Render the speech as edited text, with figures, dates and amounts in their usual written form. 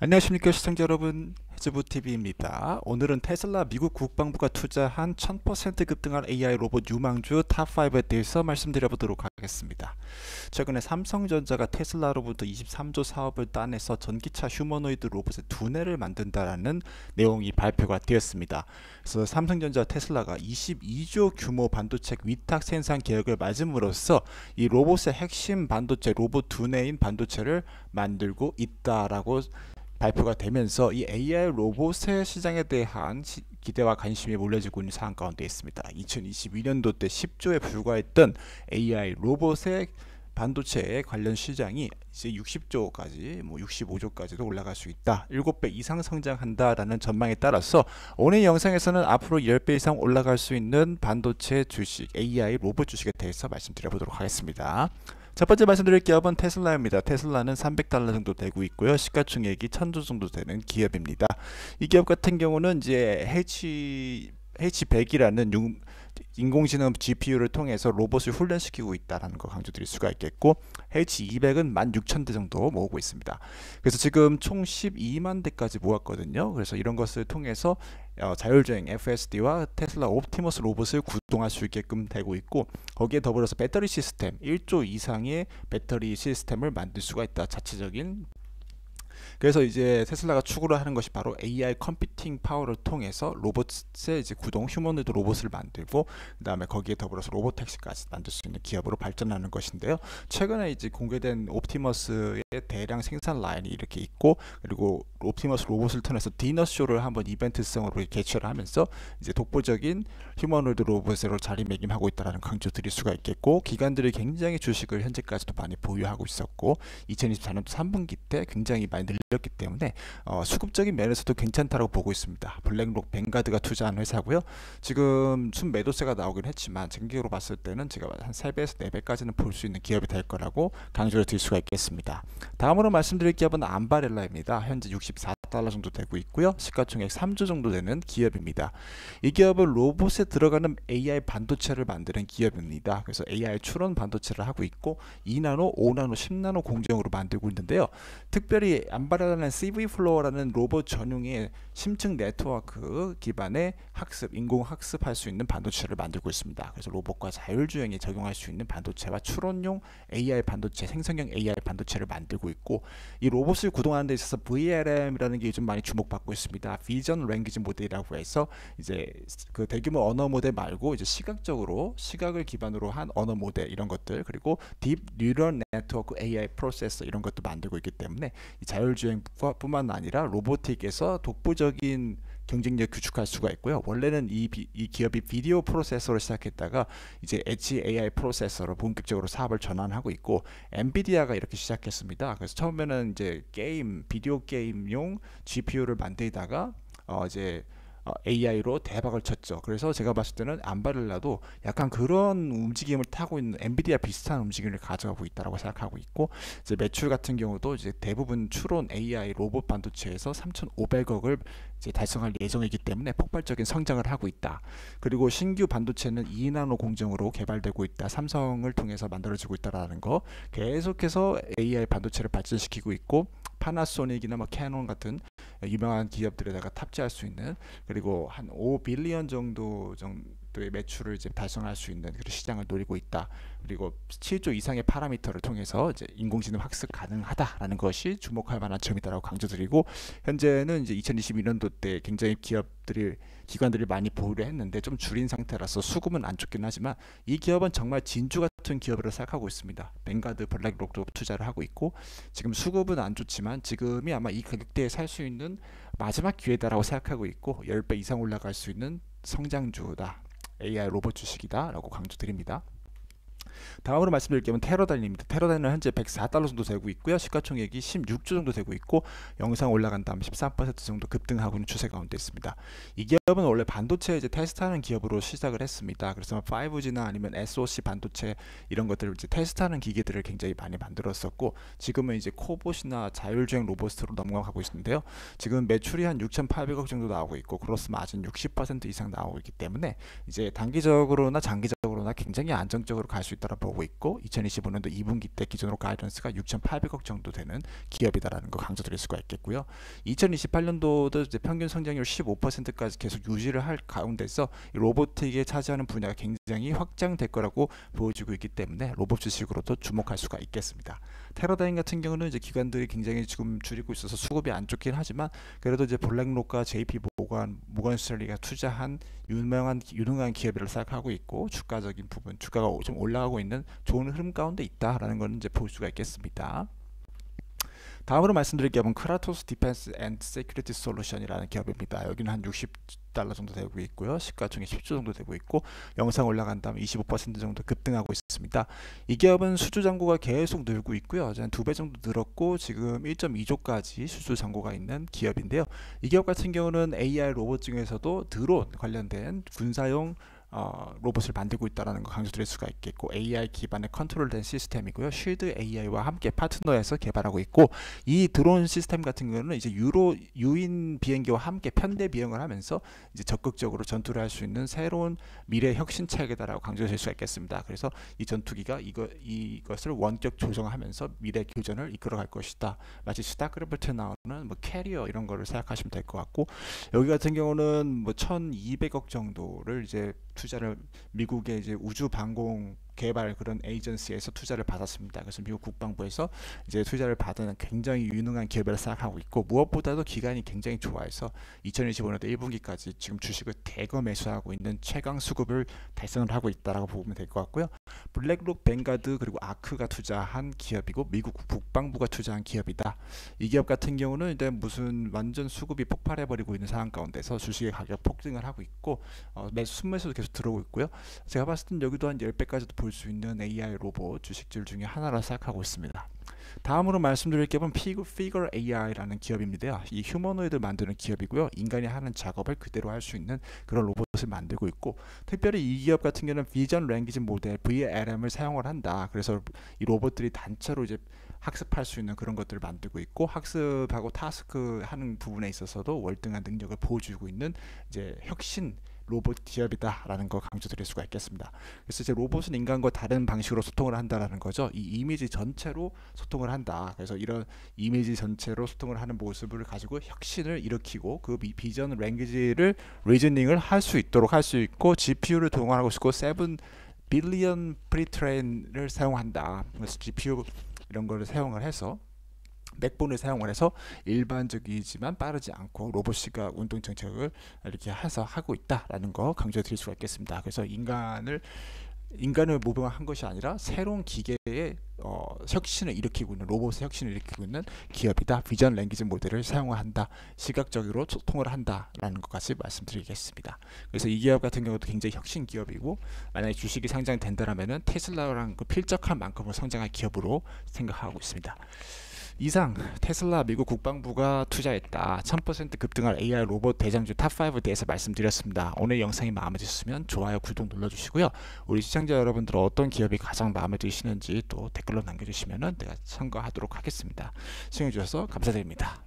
안녕하십니까 시청자 여러분, 해즈부TV입니다. 오늘은 테슬라 미국 국방부가 투자한 1000% 급등한 AI 로봇 유망주 탑5에 대해서 말씀드려보도록 하겠습니다. 최근에 삼성전자가 테슬라로부터 23조 사업을 따내서 전기차 휴머노이드 로봇의 두뇌를 만든다라는 내용이 발표가 되었습니다. 그래서 삼성전자 테슬라가 22조 규모 반도체 위탁 생산 계획을 맞음으로써 이 로봇의 핵심 반도체 로봇 두뇌인 반도체를 만들고 있다라고 발표가 되면서 이 AI 로봇의 시장에 대한 기대와 관심이 몰려지고 있는 상황 가운데 있습니다. 2022년도 때 10조에 불과했던 AI 로봇의 반도체 관련 시장이 이제 60조까지 65조까지도 올라갈 수 있다. 7배 이상 성장한다라는 전망에 따라서 오늘 영상에서는 앞으로 10배 이상 올라갈 수 있는 반도체 주식, AI 로봇 주식에 대해서 말씀드려보도록 하겠습니다. 첫 번째 말씀드릴 기업은 테슬라입니다. 테슬라는 $300 정도 되고 있고요. 시가총액이 1000조 정도 되는 기업입니다. 이 기업 같은 경우는 이제 H100이라는 인공지능 GPU를 통해서 로봇을 훈련시키고 있다는 거 강조드릴 수가 있겠고, H200은 16,000대 정도 모으고 있습니다. 그래서 지금 총 12만 대까지 모았거든요. 그래서 이런 것을 통해서 자율주행 FSD와 테슬라 옵티머스 로봇을 구동할 수 있게끔 되고 있고, 거기에 더불어서 배터리 시스템 1조 이상의 배터리 시스템을 만들 수가 있다. 자체적인. 그래서 이제 테슬라가 추구를 하는 것이 바로 AI 컴퓨팅 파워를 통해서 로봇의 이제 구동 휴머노이드 로봇을 만들고, 그다음에 거기에 더불어서 로봇택시까지 만들 수 있는 기업으로 발전하는 것인데요. 최근에 이제 공개된 옵티머스의 대량 생산 라인이 이렇게 있고, 그리고 옵티머스 로봇을 통해서 디너 쇼를 한번 이벤트성으로 개최를 하면서 이제 독보적인 휴머노이드 로봇으로 자리매김하고 있다라는 강조 드릴 수가 있겠고, 기관들이 굉장히 주식을 현재까지도 많이 보유하고 있었고 2024년도 3분기 때 굉장히 많이 늘렸기 때문에 수급적인 면에서도 괜찮다고 보고 있습니다. 블랙록 뱅가드가 투자한 회사고요. 지금 순매도세가 나오긴 했지만 장기적으로 봤을 때는 제가 한 3배에서 4배까지는 볼 수 있는 기업이 될 거라고 강조를 드릴 수가 있겠습니다. 다음으로 말씀드릴 기업은 암바렐라입니다. 현재 $64 정도 되고 있고요. 시가총액 3조 정도 되는 기업입니다. 이 기업은 로봇에 들어가는 AI 반도체를 만드는 기업입니다. 그래서 AI 추론 반도체를 하고 있고 2나노, 5나노, 10나노 공정으로 만들고 있는데요. 특별히 암바렐라는 CV플로어라는 로봇 전용의 심층 네트워크 기반의 학습, 인공 학습할 수 있는 반도체를 만들고 있습니다. 그래서 로봇과 자율주행에 적용할 수 있는 반도체와 추론용 AI 반도체, 생성형 AI 반도체를 만들고 있고, 이 로봇을 구동하는 데 있어서 VLM이라는 게 요즘 많이 주목받고 있습니다. 비전 랭귀지 모델이라고 해서 이제 그 대규모 언어 모델 말고 이제 시각을 기반으로 한 언어 모델 이런 것들, 그리고 딥 뉴럴 네트워크 AI 프로세서 이런 것도 만들고 있기 때문에 이 자율주행뿐만 아니라 로보틱에서 독보적인 경쟁력 구축할 수가 있고요. 원래는 이 기업이 비디오 프로세서로 시작했다가 이제 엣지 AI 프로세서로 본격적으로 사업을 전환하고 있고, 엔비디아가 이렇게 시작했습니다. 그래서 처음에는 이제 비디오 게임용 GPU를 만들다가 이제 AI로 대박을 쳤죠. 그래서 제가 봤을 때는 암바렐라도 약간 그런 움직임을 타고 있는, 엔비디아 비슷한 움직임을 가져가고 있다고 생각하고 있고, 이제 매출 같은 경우도 이제 대부분 추론 AI 로봇 반도체에서 3,500억을 이제 달성할 예정이기 때문에 폭발적인 성장을 하고 있다. 그리고 신규 반도체는 2나노 공정으로 개발되고 있다. 삼성을 통해서 만들어지고 있다라는 거, 계속해서 AI 반도체를 발전시키고 있고, 파나소닉이나 캐논 같은 유명한 기업들에다가 탑재할 수 있는, 그리고 한 5빌리언 정도의 매출을 이제 달성할 수 있는 그런 시장을 노리고 있다. 그리고 7조 이상의 파라미터를 통해서 이제 인공지능 학습 가능하다라는 것이 주목할 만한 점이다라고 강조드리고, 현재는 이제 2022년도 때 굉장히 기관들이 많이 보유를 했는데 좀 줄인 상태라서 수급은 안 좋긴 하지만, 이 기업은 정말 진주 같은 기업으로 생각하고 있습니다. 뱅가드, 블랙록도 투자를 하고 있고, 지금 수급은 안 좋지만 지금이 아마 이 가격대에 살 수 있는 마지막 기회다라고 생각하고 있고, 10배 이상 올라갈 수 있는 성장주다, AI 로봇 주식이다 라고 강조드립니다. 다음으로 말씀드릴 게임은 테러단입니다. 테러단은 현재 $104 정도 되고 있고요. 시가총액이 16조 정도 되고 있고, 영상 올라간 다음 13% 정도 급등하고 있는 추세 가운데 있습니다. 이 기업은 원래 반도체 이제 테스트하는 기업으로 시작을 했습니다. 그래서 5G나 아니면 SoC 반도체 이런 것들을 이제 테스트하는 기계들을 굉장히 많이 만들었었고, 지금은 이제 코봇이나 자율주행 로봇으로 넘어가고 있는데요. 지금 매출이 한 6,800억 정도 나오고 있고, 그로스 마진 60% 이상 나오고 있기 때문에 이제 단기적으로나 장기적으로 전체적으로나 굉장히 안정적으로 갈 수 있다고 보고 있고 2025년도 2분기 때 기존으로 가이던스가 6,800억 정도 되는 기업이다라는 거 강조드릴 수가 있겠고요. 2028년도도 이제 평균 성장률 15%까지 계속 유지를 할 가운데서 로보틱에 차지하는 분야가 굉장히 확장될 거라고 보여지고 있기 때문에 로봇 주식으로도 주목할 수가 있겠습니다. 테라다임 같은 경우는 이제 기관들이 굉장히 지금 줄이고 있어서 수급이 안 좋긴 하지만 그래도 이제 블랙록과 JP 모건 스탠리가 투자한 유능한 기업이라고 생각하고 있고 주가적인 부분 주가가 좀 올라가고 있는 좋은 흐름 가운데 있다라는 걸 이제 볼 수가 있겠습니다. 다음으로 말씀드릴 기업은 크라토스 디펜스 앤드 세큐리티 솔루션이라는 기업입니다. 여기는 한 60달러 정도 되고 있고요. 시가총액 10조 정도 되고 있고 영상 올라간 다음에 25% 정도 급등하고 있습니다. 이 기업은 수주 잔고가 계속 늘고 있고요. 한 2배 정도 늘었고 지금 1.2조까지 수주 잔고가 있는 기업인데요. 이 기업 같은 경우는 AI 로봇 중에서도 드론 관련된 군사용 로봇을 만들고 있다는 거 강조드릴 수가 있겠고 AI 기반의 컨트롤된 시스템이고요. 쉴드 AI와 함께 파트너해서 개발하고 있고 이 드론 시스템 같은 경우는 이제 유인 비행기와 함께 편대 비행을 하면서 이제 적극적으로 전투를 할 수 있는 새로운 미래 혁신 체계다라고 강조드릴 수가 있겠습니다. 그래서 이 전투기가 이것을 원격 조정하면서 미래 교전을 이끌어갈 것이다. 마치 스타크래프트에 나오는 뭐 캐리어 이런 거를 생각하시면 될 것 같고 여기 같은 경우는 뭐 1,200억 정도를 이제 투자를 미국의 이제 우주 방공 개발 그런 에이전시에서 투자를 받았습니다. 그래서 미국 국방부에서 이제 투자를 받은 굉장히 유능한 기업이라 생각하고 있고 무엇보다도 기간이 굉장히 좋아해서 2025년도 1분기까지 지금 주식을 대거 매수하고 있는 최강 수급을 달성을 하고 있다라고 보면 될 것 같고요. 블랙록, 뱅가드 그리고 아크가 투자한 기업이고 미국 국방부가 투자한 기업이다. 이 기업 같은 경우는 이제 무슨 완전 수급이 폭발해버리고 있는 상황 가운데서 주식의 가격 폭등을 하고 있고 순매수도 계속 들어오고 있고요. 제가 봤을 땐 여기도 한 10배까지도 볼 수 있는 AI 로봇 주식들 중에 하나라 생각하고 있습니다. 다음으로 말씀드릴 기업은 피거 AI라는 기업입니다. 이 휴머노이드를 만드는 기업이고요. 인간이 하는 작업을 그대로 할 수 있는 그런 로봇을 만들고 있고 특별히 이 기업 같은 경우는 비전 랭귀지 모델 VLM을 사용을 한다. 그래서 이 로봇들이 단체로 이제 학습할 수 있는 그런 것들을 만들고 있고 학습하고 타스크 하는 부분에 있어서도 월등한 능력을 보여주고 있는 이제 혁신 로봇 기업이다라는 거 강조드릴 수가 있겠습니다. 그래서 이제 로봇은 인간과 다른 방식으로 소통을 한다라는 거죠. 이 이미지 전체로 소통을 한다. 그래서 이런 이미지 전체로 소통을 하는 모습을 가지고 혁신을 일으키고 그 비전 랭귀지를 리즈닝을 할 수 있도록 할 수 있고 GPU를 동원하고 있고 7 빌리언 프리트레인을 사용한다. 그래서 GPU 이런 거를 사용을 해서 맥본을 사용을 해서 일반적이지만 빠르지 않고 로봇시가 운동 정책을 이렇게 해서 하고 있다라는 거 강조드릴 수가 있겠습니다. 그래서 인간을 모방한 것이 아니라 새로운 기계의 혁신을 일으키고 있는 로봇의 혁신을 일으키고 있는 기업이다. 비전 랭귀지 모델을 사용한다. 시각적으로 소통을 한다라는 것까지 말씀드리겠습니다. 그래서 이 기업 같은 경우도 굉장히 혁신 기업이고 만약에 주식이 상장된다라면은 테슬라랑 그 필적한 만큼을 성장할 기업으로 생각하고 있습니다. 이상 테슬라 미국 국방부가 투자했다 1000% 급등할 AI 로봇 대장주 탑5에 대해서 말씀드렸습니다. 오늘 영상이 마음에 드셨으면 좋아요, 구독 눌러주시고요. 우리 시청자 여러분들 어떤 기업이 가장 마음에 드시는지 또 댓글로 남겨주시면 내가 참고하도록 하겠습니다. 시청해주셔서 감사드립니다.